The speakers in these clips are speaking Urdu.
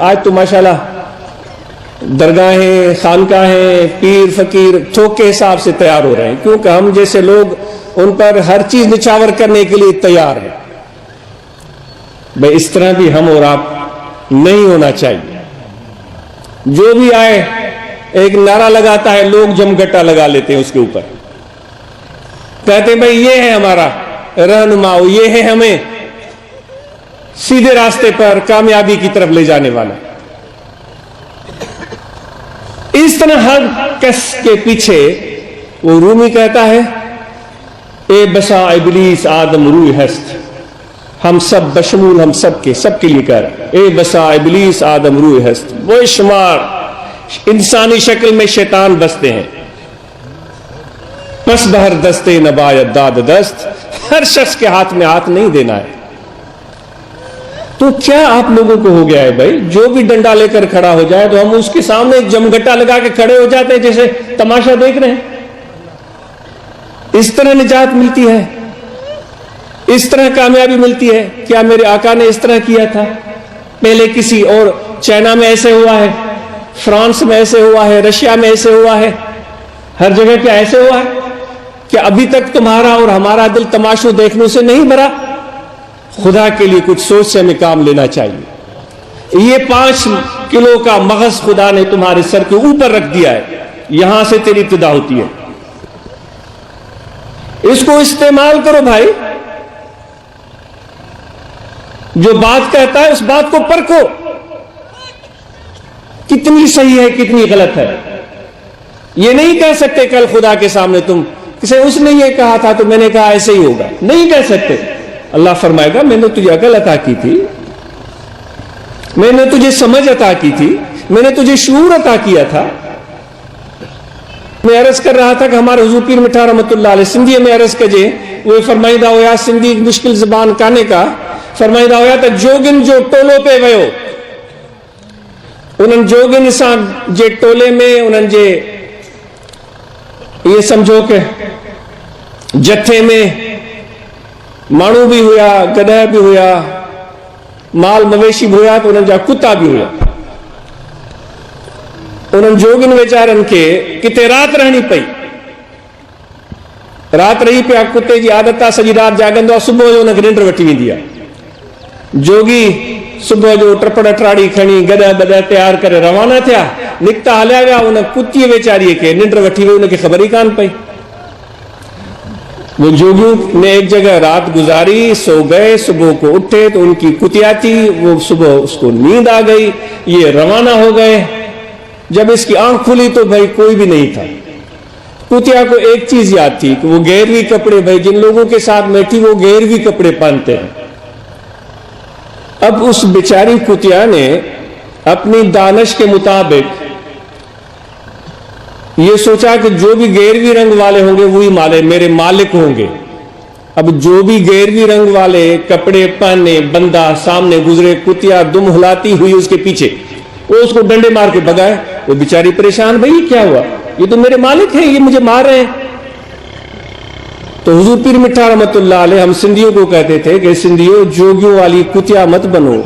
آج تو ماشاءاللہ درگاہیں، خانقاہیں، پیر فقیر تھوک کے حساب سے تیار ہو رہے ہیں، کیونکہ ہم جیسے لوگ ان پر ہر چیز نچھاور کرنے کے لیے تیار ہیں۔ بھئی اس طرح بھی ہم اور آپ نہیں ہونا چاہیے۔ جو بھی آئے ایک نعرہ لگاتا ہے، لوگ جمگٹا لگا لیتے ہیں اس کے اوپر، کہتے ہیں بھئی یہ ہے ہمارا رہنما، یہ ہے ہمیں سیدھے راستے پر کامیابی کی طرف لے جانے والا۔ اس طرح ہر کس کے پیچھے وہ رومی کہتا ہے اے بسا ابلیس آدم روح ہست، ہم سب بشمول ہم سب کے لیے کہہ رہا ہے اے بسا ابلیس آدم روح ہست، وہ شمار انسانی شکل میں شیطان بستے ہیں، پس بہر دستے نبایت داد دست، ہر شخص کے ہاتھ میں ہاتھ نہیں دینا ہے۔ تو کیا آپ لوگوں کو ہو گیا ہے بھائی، جو بھی ڈنڈا لے کر کھڑا ہو جائے تو ہم اس کے سامنے جمگٹا لگا کے کھڑے ہو جاتے ہیں جیسے تماشا دیکھ رہے ہیں؟ اس طرح نجات ملتی ہے، اس طرح کامیابی ملتی ہے؟ کیا میرے آقا نے اس طرح کیا تھا؟ پہلے کسی اور چائنا میں ایسے ہوا ہے، فرانس میں ایسے ہوا ہے، رشیا میں ایسے ہوا ہے، ہر جگہ کیا ایسے ہوا ہے؟ کیا ابھی تک تمہارا اور ہمارا دل تماشو دیکھنے سے نہیں بھرا؟ خدا کے لیے کچھ سوچ سے ہمیں کام لینا چاہیے۔ یہ 5 کلو کا مغز خدا نے تمہارے سر کے اوپر رکھ دیا ہے، یہاں سے تیری ابتدا ہوتی ہے، اس کو استعمال کرو بھائی۔ جو بات کہتا ہے اس بات کو پرکھو، کتنی صحیح ہے کتنی غلط ہے۔ یہ نہیں کہہ سکتے کل خدا کے سامنے تم کسے اس نے یہ کہا تھا تو میں نے کہا ایسے ہی ہوگا، نہیں کہہ سکتے۔ اللہ فرمائے گا میں نے تجھے عقل عطا کی تھی، میں نے تجھے سمجھ عطا کی تھی، میں نے تجھے شعور عطا کیا تھا۔ میں عرض کر رہا تھا کہ ہمارے حضور پیر مٹھا رحمت اللہ علیہ سندھی میں عرض کجے وہ فرمائیدہ ہویا سندھی ایک مشکل زبان کانے کا فرمائیدہ ہویا تا جوگن جو ٹولو پہ ویو، انہن جوگن اسان جے ٹولے میں انہن جے یہ سمجھو کہ جتھے میں مانو بھی ہویا، گدہ بھی ہویا، مال مویشی بھی ہویا، تو انہن جا کتا بھی ہویا۔ انہن جوگن ویچارن کے کتے رات رہنی پئی، رات رہی پہ کتے جی عادت سجی رات جاگندو، صبح جو انہن کے ننڈر وٹی ویندی ہے۔ جوگی صبح جو ٹرپڑ ٹراڑی کھنی گدہ بدہ تیار کرے روانہ تھیا، نکتا ہلیا گیا، انہن کتی ویچاری کے ننڈر وٹی ہوئی، انہن کی خبری کان پئی۔ وہ جوگیوں نے ایک جگہ رات گزاری، سو گئے، صبح کو اٹھے تو ان کی کتیا تھی، وہ صبح اس کو نیند آ گئی، یہ روانہ ہو گئے۔ جب اس کی آنکھ کھلی تو بھائی کوئی بھی نہیں تھا۔ کتیا کو ایک چیز یاد تھی کہ وہ گیروی کپڑے، بھائی جن لوگوں کے ساتھ بیٹھی وہ گیروی کپڑے پہنتے ہیں۔ اب اس بیچاری کتیا نے اپنی دانش کے مطابق یہ سوچا کہ جو بھی گیروی رنگ والے ہوں گے وہی میرے مالک ہوں گے۔ اب جو بھی گیروی رنگ والے کپڑے پہنے بندہ سامنے گزرے، کتیا دم ہلاتی ہوئی اس کے پیچھے، وہ اس کو ڈنڈے مار کے بگائے۔ وہ بیچاری پریشان، بھئی یہ کیا ہوا، یہ تو میرے مالک ہیں، یہ مجھے مار رہے ہیں۔ تو حضور پیر مٹھا رحمت اللہ علیہ ہم سندھیوں کو کہتے تھے کہ سندھیوں جوگیوں والی کتیا مت بنو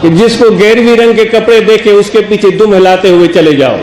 کہ جس کو گیروی رنگ کے کپڑے دیکھے اس کے پیچھے دم ہلاتے ہوئے چلے جاؤ۔